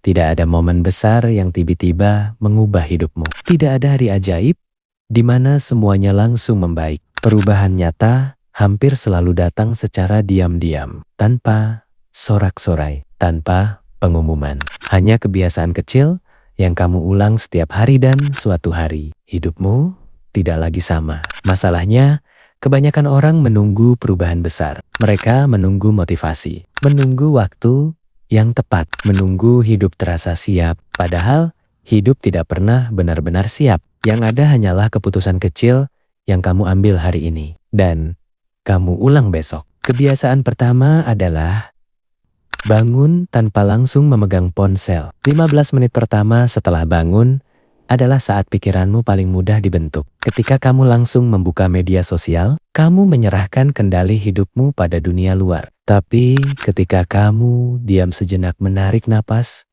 Tidak ada momen besar yang tiba-tiba mengubah hidupmu. Tidak ada hari ajaib di mana semuanya langsung membaik. Perubahan nyata hampir selalu datang secara diam-diam, tanpa sorak-sorai, tanpa pengumuman. Hanya kebiasaan kecil yang kamu ulang setiap hari dan suatu hari hidupmu tidak lagi sama. Masalahnya, kebanyakan orang menunggu perubahan besar. Mereka menunggu motivasi, menunggu waktu yang tepat, menunggu hidup terasa siap. Padahal hidup tidak pernah benar-benar siap. Yang ada hanyalah keputusan kecil yang kamu ambil hari ini dan kamu ulang besok. Kebiasaan pertama adalah bangun tanpa langsung memegang ponsel. 15 menit pertama setelah bangun adalah saat pikiranmu paling mudah dibentuk. Ketika kamu langsung membuka media sosial, kamu menyerahkan kendali hidupmu pada dunia luar. Tapi ketika kamu diam sejenak, menarik napas,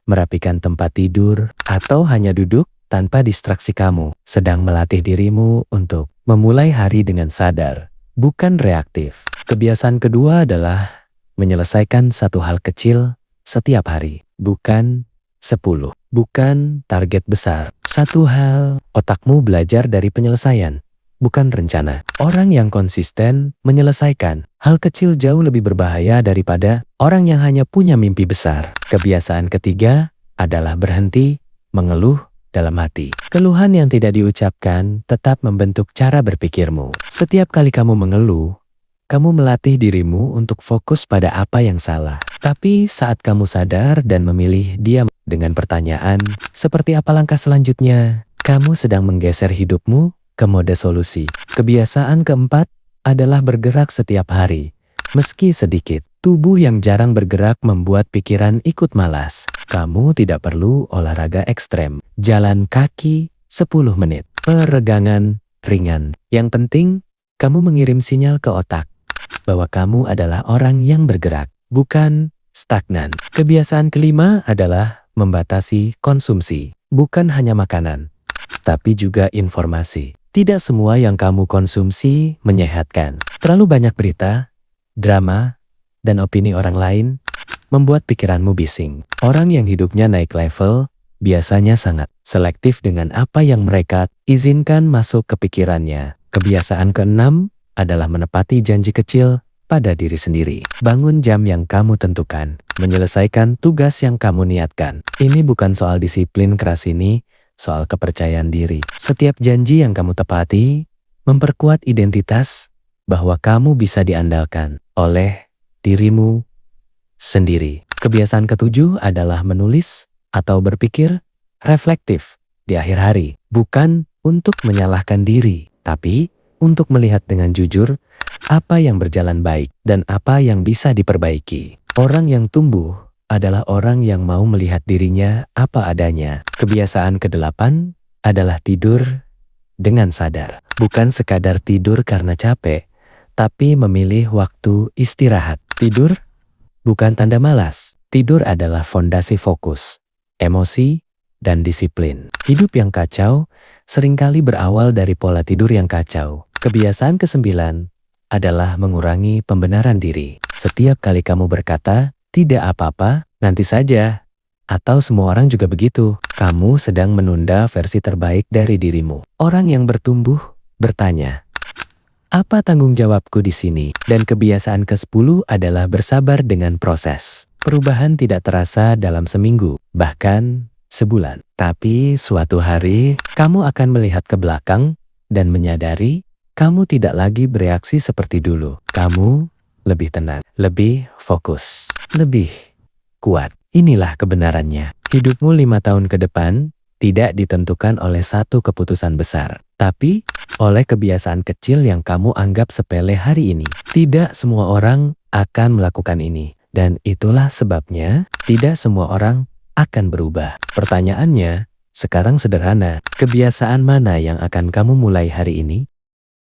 merapikan tempat tidur, atau hanya duduk tanpa distraksi, kamu sedang melatih dirimu untuk memulai hari dengan sadar, bukan reaktif. Kebiasaan kedua adalah menyelesaikan satu hal kecil setiap hari, bukan 10. Bukan target besar. Satu hal, otakmu belajar dari penyelesaian, bukan rencana. Orang yang konsisten menyelesaikan hal kecil jauh lebih berbahaya daripada orang yang hanya punya mimpi besar. Kebiasaan ketiga adalah berhenti mengeluh dalam hati. Keluhan yang tidak diucapkan tetap membentuk cara berpikirmu. Setiap kali kamu mengeluh, kamu melatih dirimu untuk fokus pada apa yang salah. Tapi saat kamu sadar dan memilih diam dengan pertanyaan, seperti apa langkah selanjutnya, kamu sedang menggeser hidupmu ke mode solusi. Kebiasaan keempat adalah bergerak setiap hari. Meski sedikit, tubuh yang jarang bergerak membuat pikiran ikut malas. Kamu tidak perlu olahraga ekstrem. Jalan kaki 10 menit. Peregangan ringan. Yang penting, kamu mengirim sinyal ke otak bahwa kamu adalah orang yang bergerak, bukan stagnan. Kebiasaan kelima adalah membatasi konsumsi. Bukan hanya makanan, tapi juga informasi. Tidak semua yang kamu konsumsi menyehatkan. Terlalu banyak berita, drama, dan opini orang lain membuat pikiranmu bising. Orang yang hidupnya naik level biasanya sangat selektif dengan apa yang mereka izinkan masuk ke pikirannya. Kebiasaan keenam adalah menepati janji kecil pada diri sendiri. Bangun jam yang kamu tentukan. Menyelesaikan tugas yang kamu niatkan. Ini bukan soal disiplin keras, ini soal kepercayaan diri. Setiap janji yang kamu tepati memperkuat identitas bahwa kamu bisa diandalkan oleh dirimu sendiri. Kebiasaan ketujuh adalah menulis atau berpikir reflektif di akhir hari. Bukan untuk menyalahkan diri, tapi untuk melihat dengan jujur apa yang berjalan baik dan apa yang bisa diperbaiki. Orang yang tumbuh adalah orang yang mau melihat dirinya apa adanya. Kebiasaan kedelapan adalah tidur dengan sadar. Bukan sekadar tidur karena capek, tapi memilih waktu istirahat. Tidur bukan tanda malas. Tidur adalah fondasi fokus, emosi, dan disiplin. Hidup yang kacau seringkali berawal dari pola tidur yang kacau. Kebiasaan kesembilan adalah mengurangi pembenaran diri. Setiap kali kamu berkata, tidak apa-apa, nanti saja, atau semua orang juga begitu, kamu sedang menunda versi terbaik dari dirimu. Orang yang bertumbuh bertanya, apa tanggung jawabku di sini? Dan kebiasaan ke-10 adalah bersabar dengan proses. Perubahan tidak terasa dalam seminggu, bahkan sebulan. Tapi suatu hari, kamu akan melihat ke belakang dan menyadari kamu tidak lagi bereaksi seperti dulu. Kamu lebih tenang, lebih fokus, lebih kuat. Inilah kebenarannya. Hidupmu 5 tahun ke depan tidak ditentukan oleh satu keputusan besar, tapi oleh kebiasaan kecil yang kamu anggap sepele hari ini. Tidak semua orang akan melakukan ini, dan itulah sebabnya tidak semua orang akan berubah. Pertanyaannya sekarang sederhana, kebiasaan mana yang akan kamu mulai hari ini?